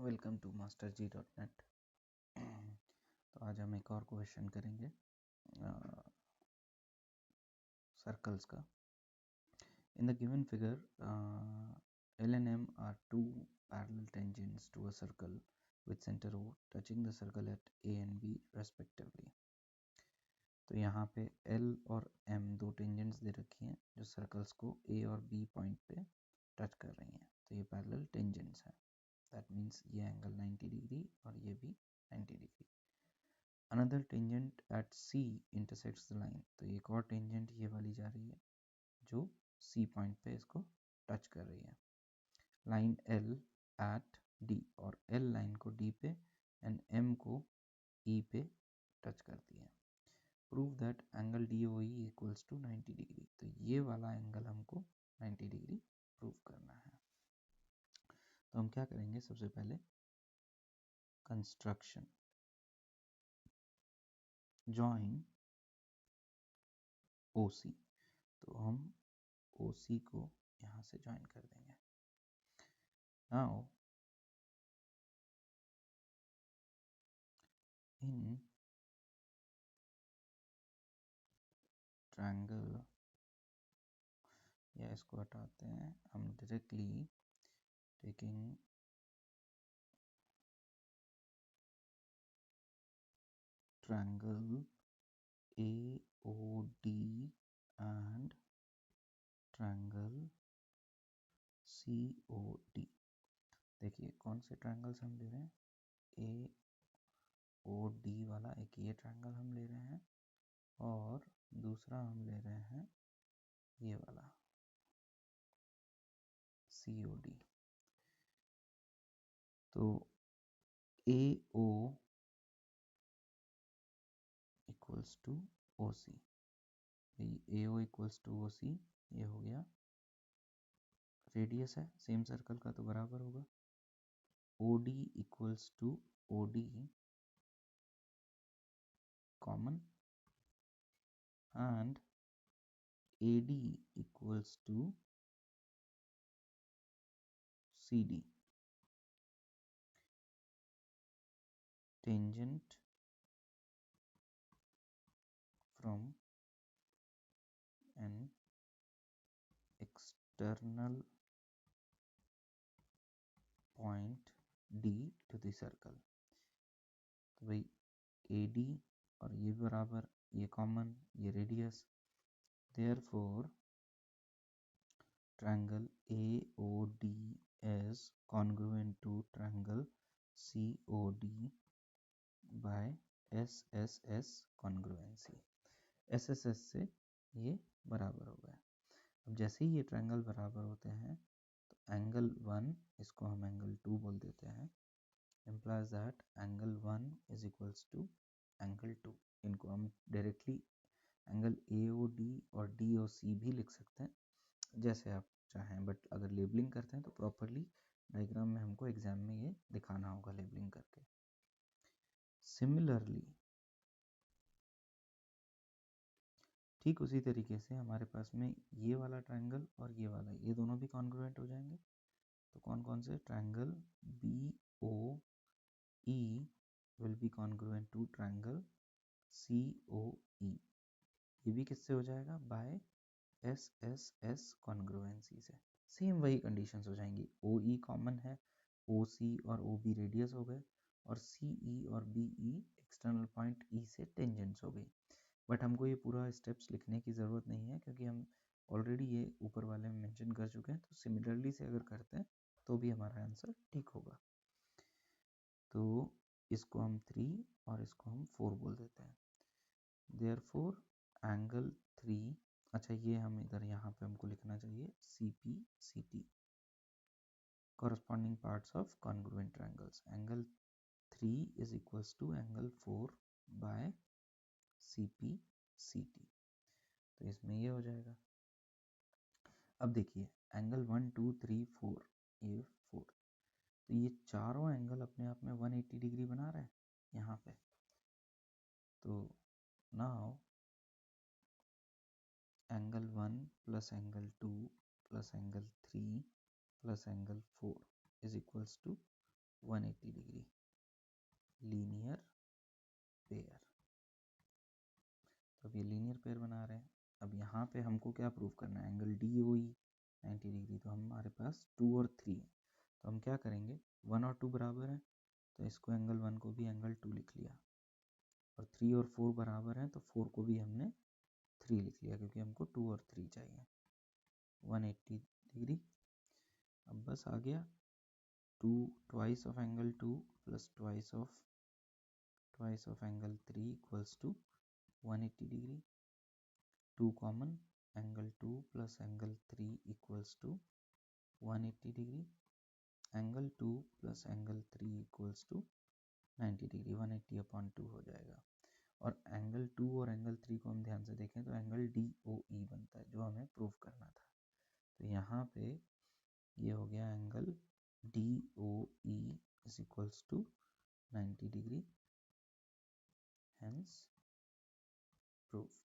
Welcome to masterg.net। तो आज हम एक और क्वेश्चन करेंगे सर्कल्स का। In the given figure L and M are two parallel tangents to a circle with center O touching the circle at A and B respectively। तो यहाँ पे L और M दो टेंजेंट्स दे रखी हैं जो सर्कल्स को A और B पॉइंट पे टच कर रही हैं, तो ये पैरेलल टेंजेंट्स हैं। दैट मीन्स ये एंगल 90 डिग्री और ये भी 90 degree. Another tangent at C intersects the line, तो एक और टेंजेंट ये वाली जा रही है जो C पॉइंट पे इसको टच कर रही है। लाइन L एट D, और L लाइन को D पे एंड M को E पे टच करती है। Prove that angle DOE equals to 90 degree, तो ये वाला एंगल हमको 90 डिग्री प्रूव करना है। तो हम क्या करेंगे, सबसे पहले कंस्ट्रक्शन जॉइन OC, तो हम OC को यहाँ से ज्वाइन कर देंगे। नाउ इन ट्रायंगल, या इसको हटाते हैं, हम directly taking triangle AOD and triangle COD। देखिए कौन से ट्रायंगल्स हम ले रहे हैं, AOD वाला एक ये ट्रायंगल हम ले रहे हैं और दूसरा हम ले रहे हैं ये वाला COD। तो AO equals to OC, AO equals to OC, ये हो गया रेडियस है सेम सर्कल का तो बराबर होगा। OD equals to OD common and AD equals to CD, tangent from an external point D to the circle। तो भाई AD और ये बराबर, ये कॉमन, ये radius, therefore triangle AOD is congruent to triangle COD by SSS congruency। SSS से ये बराबर हो गया। अब जैसे ही ये ट्रायंगल बराबर होते हैं तो एंगल 1, इसको हम एंगल 2 बोल देते हैं, implies that angle 1 is equals to angle 2। इनको हम डायरेक्टली एंगल AOD और DOC भी लिख सकते हैं जैसे आप चाहें, बट अगर लेबलिंग करते हैं तो प्रॉपरली डायग्राम में हमको एग्जाम में ये दिखाना होगा लेबलिंग करके। सिमिलरली ठीक उसी तरीके से हमारे पास में ये वाला ट्रायंगल और ये वाला, ये दोनों भी कॉन्ग्रुएंट हो जाएंगे। तो कौन कौन से, triangle BOE will be congruent to triangle COE। ये भी किससे हो जाएगा, बाय SSS कॉन्ग्रुएंसी से। सेम वही कंडीशंस हो जाएंगी। OE कॉमन है, OC और OB रेडियस हो गए, और CE और BE एक्सटर्नल पॉइंट E से टेंजेंट्स हो गई। बट हमको ये पूरा स्टेप्स लिखने की ज़रूरत नहीं है क्योंकि हम ऑलरेडी ये ऊपर वाले में मेंशन कर चुके हैं। तो सिमिलरली से अगर करते हैं तो भी हमारा आंसर ठीक होगा। तो इसको हम 3 और इसको हम 4 बोल देते हैं। देयरफॉर एंगल 3, अच्छा ये हम इधर यहाँ पे हमको लिखना चाहिए CP CT, corresponding parts of congruent triangles। Angle 3 is equals to angle 4 by CP CT। तो इसमें ये हो जाएगा। अब देखिए एंगल 1 2 3 4, ये 4, तो ये चारों एंगल अपने आप में 180 डिग्री बना रहे हैं यहाँ पे। तो now angle 1 plus angle 2 plus angle 3 plus angle 4 is equals to 180 degree linear pair. तो अब ये लीनियर पेयर बना रहे हैं। अब यहाँ पे हमको क्या प्रूव करना है, एंगल DOE 90 डिग्री। तो हमारे पास 2 और 3 है, तो हम क्या करेंगे, 1 और 2 बराबर है तो इसको एंगल 1 को भी एंगल 2 लिख लिया, और 3 और 4 बराबर हैं तो 4 को भी हमने 3 लिख लिया, क्योंकि हमको 2 और 3 चाहिए। 180 डिग्री। अब बस आ गया, 2 twice of angle 2 plus twice of angle 3 equals to 180 degree. 2 common, angle 2 plus angle 3 equals to 180 degree. Angle 2 plus angle 3 equals to 90 degree, 180/2 हो जाएगा। और एंगल 2 और एंगल 3 को हम ध्यान से देखें तो एंगल DOE बनता है, जो हमें प्रूव करना था। तो यहाँ पे ये हो गया angle DOE is equals to 90 degree, hence proof.